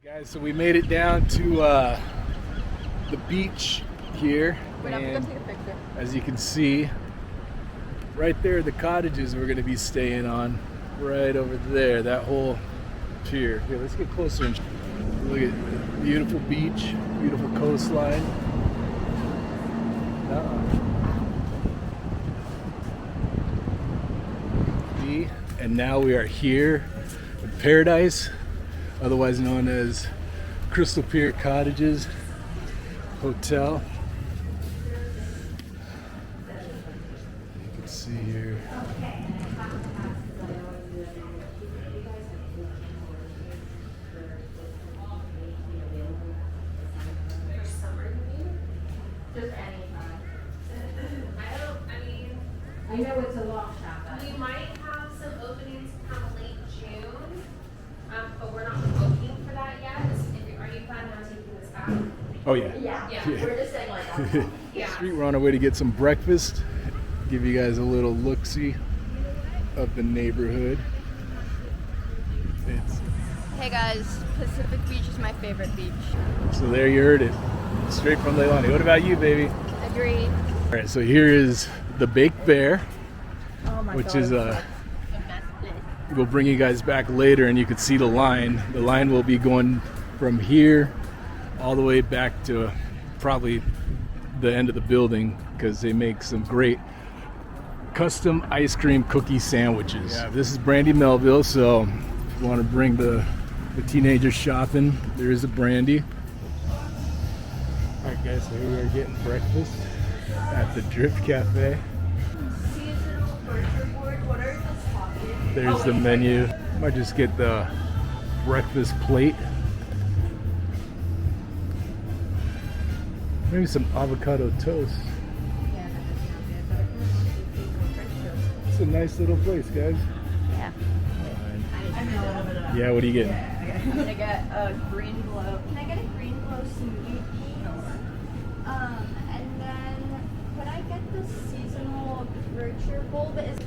Guys, so we made it down to the beach here, and as you can see, right there, the cottages we're going to be staying on, right over there, that whole pier. Here, let's get closer and look at the beautiful beach, beautiful coastline. And now we are here in Paradise, otherwise known as Crystal Pier Cottages Hotel. You can see here. I know it's a long shot. We might have some openings come late June, but we're not booking for that yet. Are you planning on taking this back? Oh yeah. Yeah. We're just saying like Yeah. Street, we're on our way to get some breakfast. Give you guys a little look-see of the neighborhood. Hey guys, Pacific Beach is my favorite beach. So there you heard it, straight from Leilani. What about you, baby? Agreed. All right, so here is the Baked Bear, Oh my which god. is we'll bring you guys back later, and you can see the line. The line will be going from here all the way back to probably the end of the building, because they make some great custom ice cream cookie sandwiches. Yeah, this is Brandy Melville, so if you want to bring the teenagers shopping, there is a Brandy. All right, guys, so here we are getting breakfast at the Drift Cafe. There's the menu. Might just get the breakfast plate. Maybe some avocado toast. It's a nice little place, guys. Yeah. Yeah, what are you getting? Can I get a green glow? Can I get a green glow smoothie? And then could I get the seasonal virtue bowl that is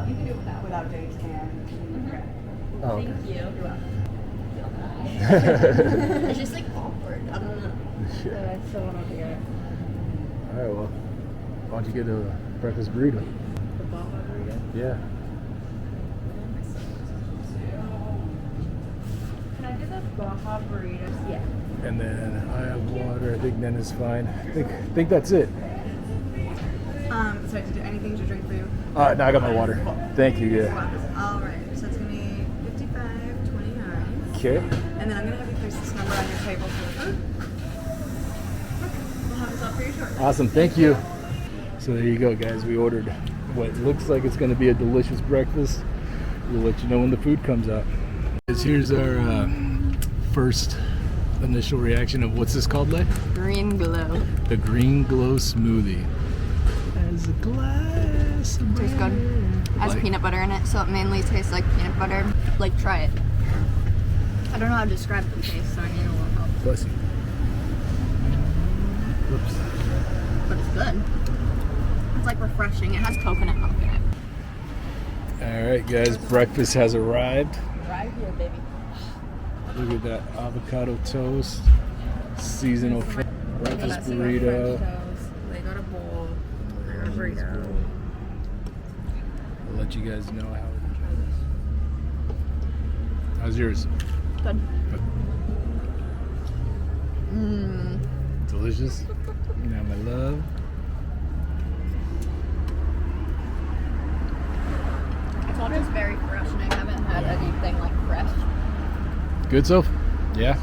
you can do it without dates and Oh, okay. Thank you. It's just like awkward. I don't know. Yeah. But I still want to get it. All right, well, why don't you get a breakfast burrito? The Baja burrito. Yeah. Can I do the Baja burritos? Yeah. And then I have water. I think then is fine. I think that's it. So did anything to drink for you? No, I got my water. Thank you. Yeah. All right. So it's gonna be $55.29. Okay. And then I'm gonna have you place this number on your table for the food. We'll have this up for you shortly. Awesome. Thank you. So there you go, guys. We ordered what looks like it's going to be a delicious breakfast. We'll let you know when the food comes out. Here's our first initial reaction of what's this called, Leigh? Green glow. The Green Glow Smoothie. As a glass of Tastes good. Has Like- peanut butter in it, so it mainly tastes like peanut butter. Like, try it. I don't know how to describe the taste, so I need a little help. Bless you. Whoops. But it's good. It's like refreshing. It has coconut milk in it. All right, guys. Breakfast has arrived. Right here, baby. Look at that avocado toast, seasonal breakfast burrito. They got a bowl. I got a burrito. I'll let you guys know how it is. How's yours? Good. Delicious. Now my love. It's all just very fresh, and I haven't had anything like fresh. Good stuff? Yeah.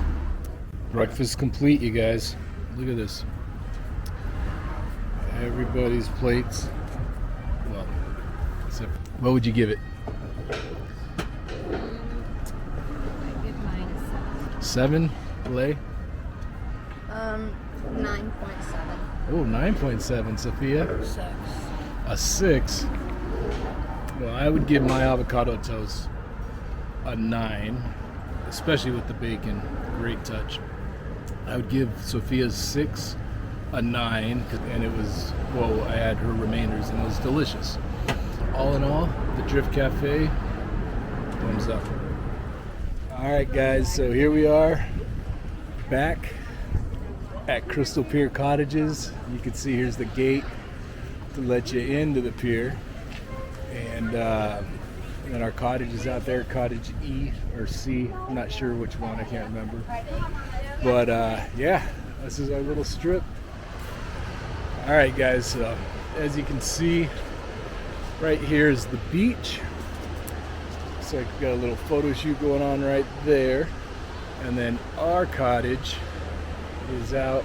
Breakfast complete, you guys. Look at this. Everybody's plates. Well, except, what would you give it? I give mine a 7? Leigh? 9.7. Oh, 9.7. Sophia? 6. A 6. Well, I would give my avocado toast a 9, especially with the bacon. Great touch. I would give Sophia's 6 a 9, and it was, well, I had her remainders, and it was delicious. All in all, the Drift Cafe, thumbs up. All right, guys, so here we are back at Crystal Pier Cottages. You can see here's the gate to let you into the pier. And our cottage is out there, cottage E or C. I'm not sure which one, I can't remember. But yeah, this is our little strip. All right, guys, so as you can see, right here is the beach. Looks like we got a little photo shoot going on right there. And then our cottage is out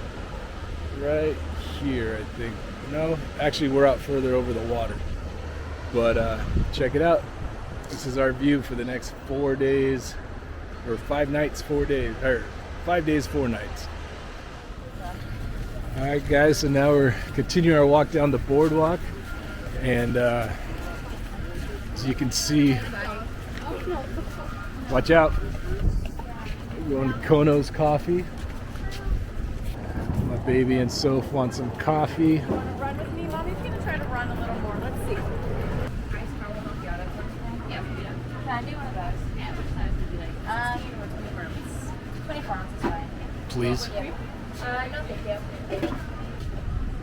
right here, I think. No, actually we're out further over the water. But check it out. This is our view for the next 4 days, or 5 nights, 4 days, or 5 days, 4 nights. All right, guys, so now we're continuing our walk down the boardwalk. And as you can see, watch out. We're going to Kono's Coffee. My baby and Soph want some coffee. Run with me, Mommy's gonna try to run a little more. Let's see. Yeah, we do that. Can I do one of those? Yeah, which size would you like? 16 or 24 ounces? 24 ounces is fine. Please. No, thank you. Can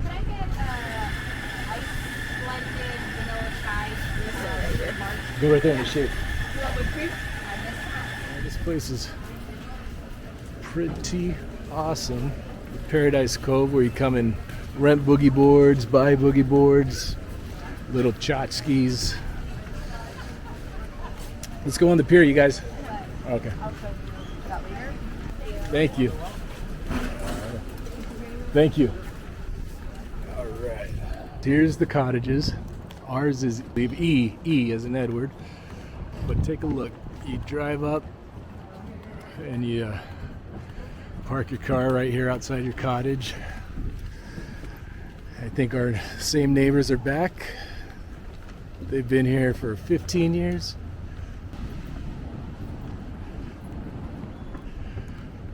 I get ice blended vanilla chai? Go right there in the shade. You want whipped cream? This place is pretty awesome. Paradise Cove, where you come and rent boogie boards, buy boogie boards, little tchotchkes. Let's go on the pier, you guys. Okay. I'll show you that later. Thank you. Thank you. All right. Here's the cottages. Ours is, I believe, E as in Edward. But take a look. You drive up and you park your car right here outside your cottage. I think our same neighbors are back. They've been here for 15 years.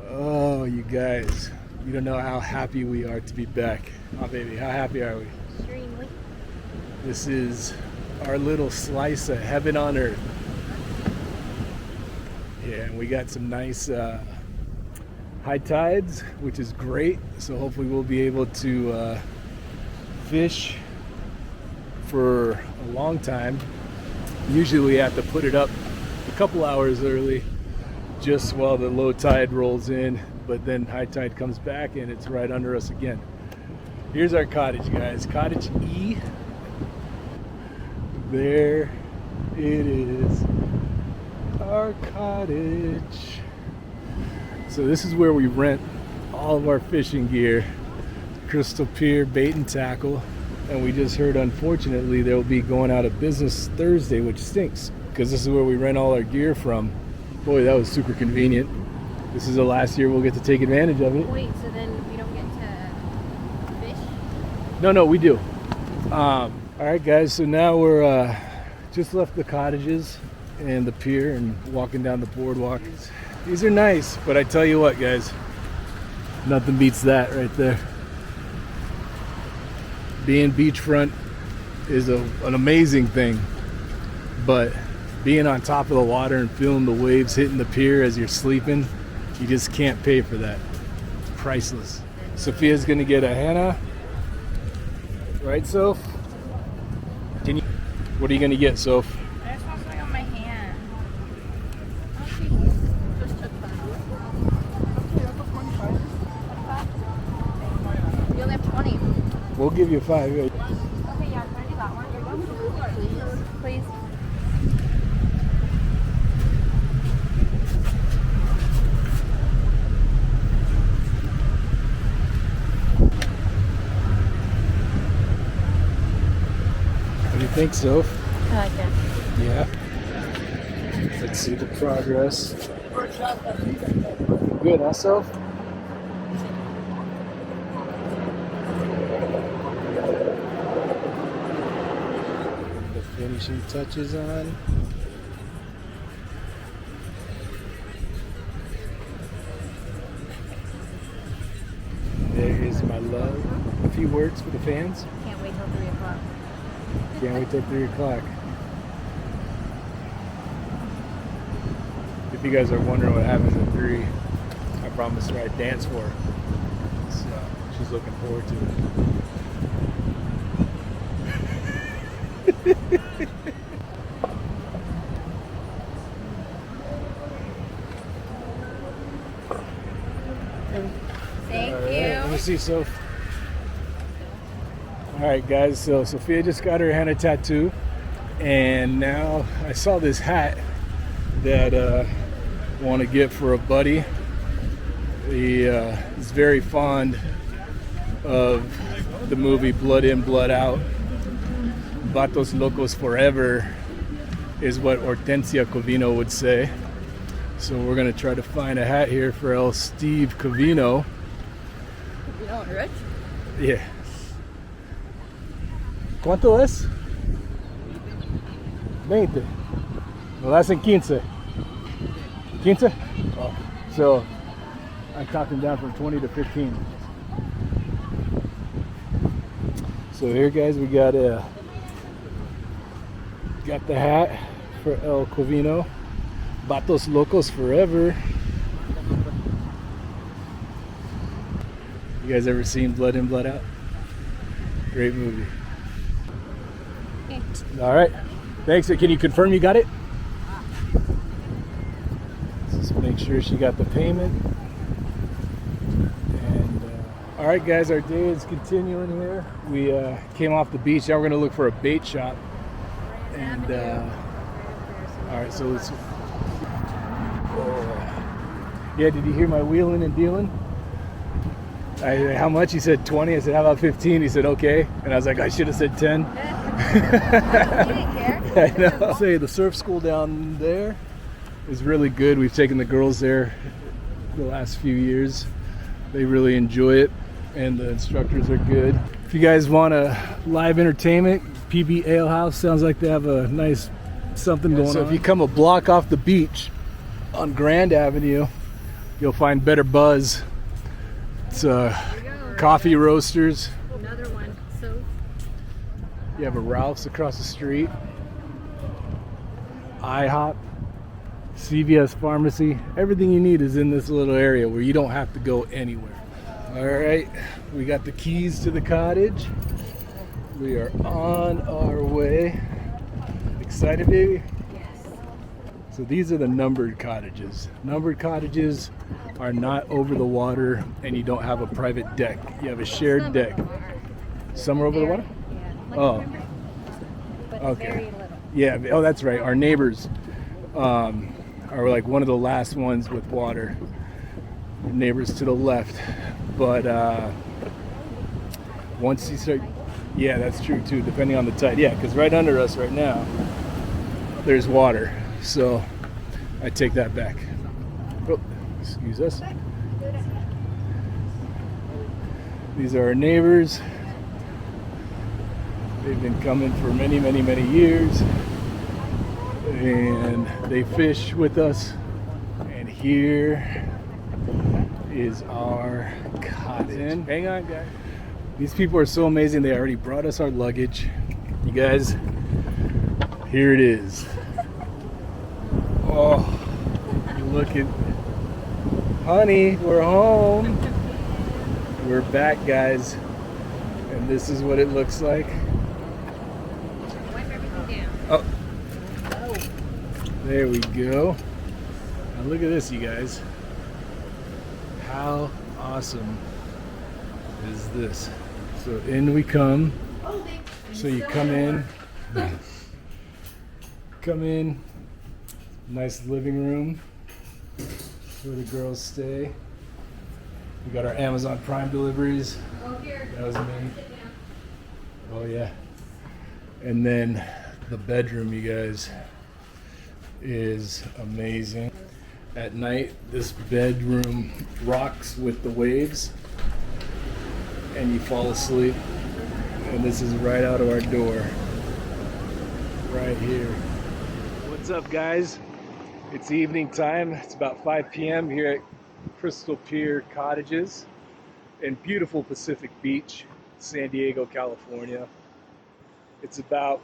Oh, you guys, you don't know how happy we are to be back. Oh, baby, how happy are we? Extremely. This is our little slice of heaven on earth. Yeah, and we got some nice high tides, which is great. So hopefully we'll be able to fish for a long time. Usually we have to put it up a couple hours early just while the low tide rolls in, but then high tide comes back and it's right under us again. Here's our cottage, guys. Cottage E. There it is. Our cottage. So this is where we rent all of our fishing gear. Crystal Pier Bait and Tackle. And we just heard, unfortunately, they'll be going out of business Thursday, which stinks, because this is where we rent all our gear from. Boy, that was super convenient. This is the last year we'll get to take advantage of it. Wait, so then we don't get to fish? No, we do. All right, guys, so now we're just left the cottages and the pier and walking down the boardwalk. These are nice, but I tell you what, guys, nothing beats that right there. Being beachfront is an amazing thing, but being on top of the water and feeling the waves hitting the pier as you're sleeping, you just can't pay for that. It's priceless. Sophia's gonna get a henna, right, Soph? What are you gonna get, Soph? I just want something on my hand. You only have 20. We'll give you 5. Okay, yeah, can I do that one? Please. What do you think, Soph? I like it. Yeah. Let's see the progress. Good, huh, Soph? The finishing touches on. There is my love. A few words for the fans. Can't wait till 3 o'clock. Can't wait till 3 o'clock. If If you guys are wondering what happens at 3, I promised her I'd dance for her. So she's looking forward to it. Thank All right, you. let me see, Soph. All right, guys. So Sophia just got her henna tattoo, and now I saw this hat that I want to get for a buddy. He is very fond of the movie Blood In, Blood Out. Vatos Locos Forever is what Hortensia Covino would say. So we're gonna try to find a hat here for El Steve Covino. You know, rich? Yeah. ¿Cuánto es? 20. Well, that's in 15. 15? Oh. So I talked him down from 20 to 15. So here, guys, we got the hat for El Covino. Vatos Locos Forever. You guys ever seen Blood In, Blood Out? Great movie. All right. Thanks. Can you confirm you got it? Just make sure she got the payment. And all right, guys, our day is continuing here. We came off the beach. Now we're gonna look for a bait shop. And all right, so let's. Yeah, did you hear my wheeling and dealing? How much? He said 20. I said, how about 15? He said, okay. And I was like, I should have said 10. You didn't care. I know. Say the surf school down there is really good. We've taken the girls there the last few years. They really enjoy it, and the instructors are good. If you guys want a live entertainment, PB Ale House sounds like they have a nice something going on. So if you come a block off the beach on Grand Avenue, you'll find Better Buzz. It's coffee roasters. Another one. So You have a Ralph's across the street, IHOP, CVS Pharmacy. Everything you need is in this little area where you don't have to go anywhere. All right, we got the keys to the cottage. We are on our way. Excited, baby? yes. So these are the numbered cottages. Numbered cottages are not over the water, and you don't have a private deck. You have a shared deck. Some are over the water? Yeah. Like Oh. remember? But Okay. very little. Yeah, oh, that's right. Our neighbors are like one of the last ones with water. Neighbors to the left. But once you start, yeah, that's true too, depending on the tide. Yeah, because right under us right now, there's water. So I take that back. Oh, excuse us. These are our neighbors. They've been coming for many, many, many years. And they fish with us. And here is our cottage. Hang on, guys. These people are so amazing. They already brought us our luggage. You guys, here it is. Oh, you look at, honey, we're home. We're back, guys. And this is what it looks like. Wipe everything down. Oh, there we go. Now look at this, you guys. How awesome is this? So in we come. So you come in. Come in. Nice living room where the girls stay. We got our Amazon Prime deliveries. That was me. Oh yeah. And then the bedroom, you guys, is amazing. At night, this bedroom rocks with the waves, and you fall asleep. And this is right out of our door, right here. What's up, guys? It's evening time. It's about 5 p.m. here at Crystal Pier Cottages in beautiful Pacific Beach, San Diego, California. It's about,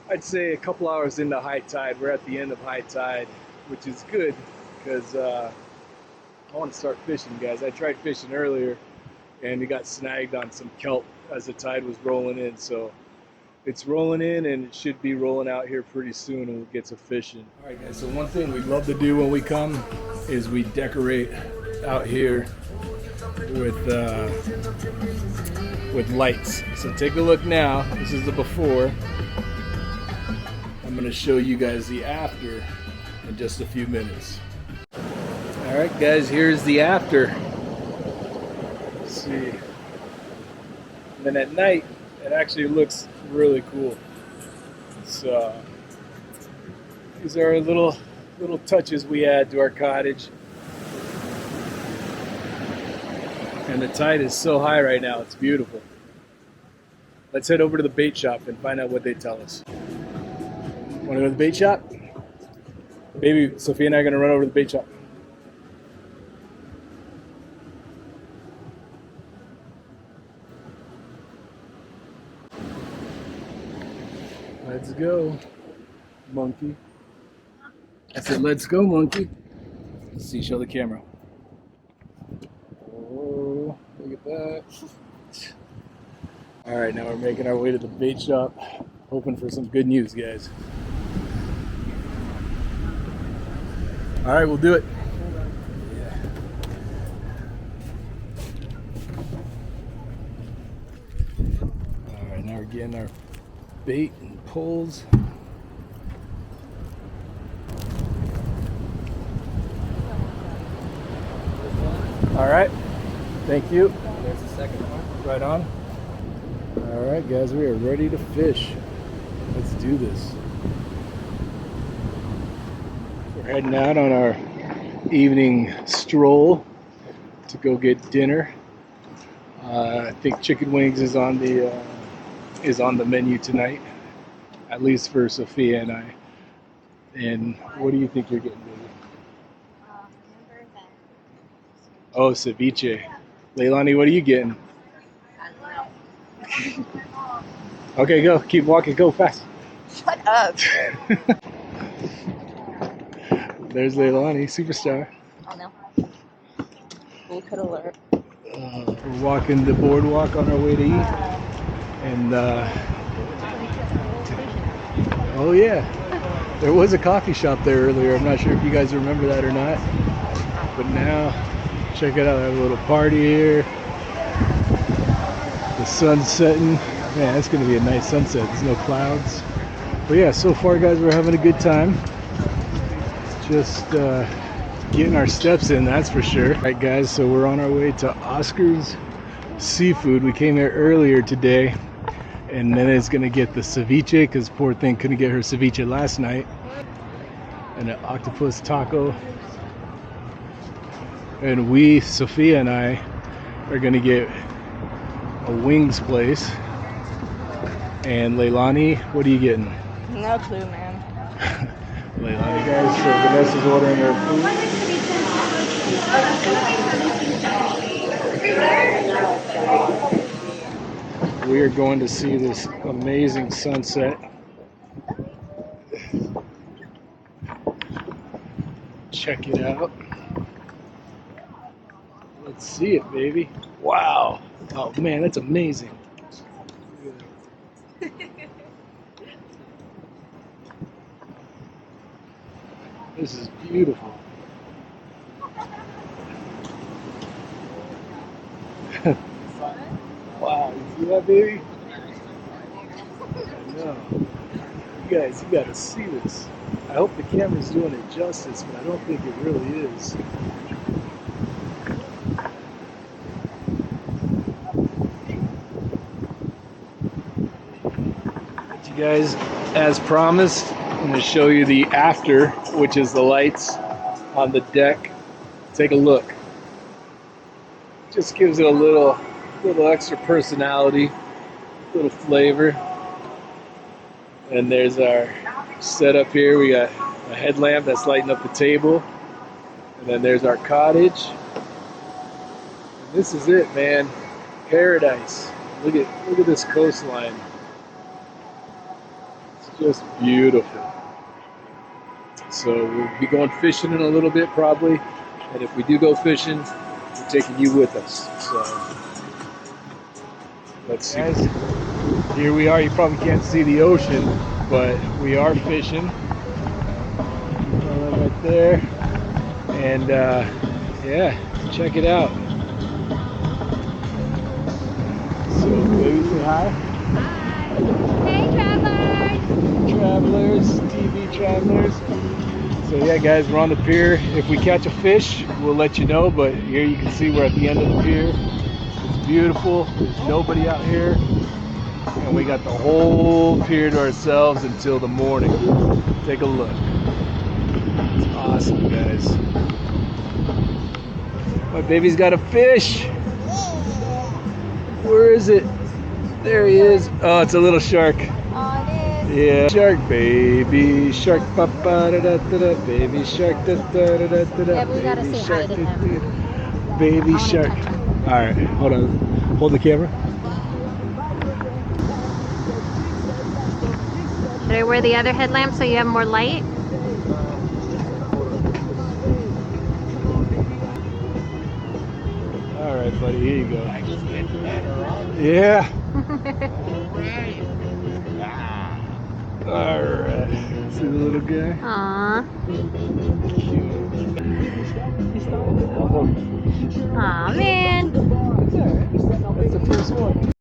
I'd say, a couple hours into high tide. We're at the end of high tide. which is good because I want to start fishing, guys. I tried fishing earlier and we got snagged on some kelp as the tide was rolling in. So it's rolling in and it should be rolling out here pretty soon and we'll get to fishing. All right, guys, so one thing we love to do when we come is we decorate out here with lights. So take a look now. This is the before. I'm going to show you guys the after in just a few minutes. All right, guys, here's the after. Let's see. And then at night, it actually looks really cool. So these are little touches we add to our cottage. And the tide is so high right now, it's beautiful. Let's head over to the bait shop and find out what they tell us. Want to go to the bait shop? Baby, Sophia and I are going to run over to the bait shop. Let's go, monkey. I said, let's go, monkey. Let's see, show the camera. Oh, look at that. All right, now we're making our way to the bait shop, hoping for some good news, guys. All right, we'll do it. Yeah. All right, now we're getting our bait and poles. All right, thank you. There's the second one. Right on. All right, guys, we are ready to fish. Let's do this. We're heading out on our evening stroll to go get dinner. I think chicken wings is on the menu tonight, at least for Sophia and I. And what do you think you're getting, baby? Oh, ceviche. Leilani, what are you getting? Okay, go. Keep walking. Go fast. Shut up. There's Leilani, superstar. Oh no. Bullshit alert. We're walking the boardwalk on our way to eat. And, oh yeah, there was a coffee shop there earlier. I'm not sure if you guys remember that or not. But now, check it out. I have a little party here. The sun's setting. Man, it's going to be a nice sunset. There's no clouds. But yeah, so far, guys, we're having a good time. Just getting our steps in, that's for sure. All right, guys, so we're on our way to Oscar's Seafood. We came here earlier today, and then it's going to get the ceviche, because poor thing couldn't get her ceviche last night. And an octopus taco. And we, Sophia and I, are going to get a wings place. And Leilani, what are you getting? No clue, man. Leilani, guys, so Vanessa's ordering her food. We are going to see this amazing sunset. Check it out. Let's see it, baby. Wow. Oh man, that's amazing. This is beautiful. Wow, you see that, baby? I know. You guys, you gotta see this. I hope the camera's doing it justice, but I don't think it really is. But you guys, as promised, I'm gonna show you the after, which is the lights on the deck. Take a look. Just gives it a little extra personality, a little flavor. And there's our setup here. We got a headlamp that's lighting up the table. And then there's our cottage. And this is it, man. Paradise. Look at this coastline. It's just beautiful. So we'll be going fishing in a little bit probably. And if we do go fishing, we're taking you with us. So let's see. Guys, here we are. You probably can't see the ocean, but we are fishing. Right there. And yeah, check it out. So baby, say hi. Hey, travelers! Travelers, TV travelers. So yeah, guys, we're on the pier. If we catch a fish, we'll let you know. But here you can see we're at the end of the pier. It's beautiful. There's nobody out here, and we got the whole pier to ourselves until the morning. Take a look. It's awesome, guys. My baby's got a fish. Where is it? There he is. Oh, it's a little shark. Oh, it is. Yeah, shark, baby shark, papa da da da da, baby shark, da da da da da. Yeah, but we gotta say hi to him. Baby shark. All right, hold on. Hold the camera. Should I wear the other headlamp so you have more light? All right, buddy. Here you go. Yeah. All right. See the little guy? Aww. Cute. Aw, man. That's the first one.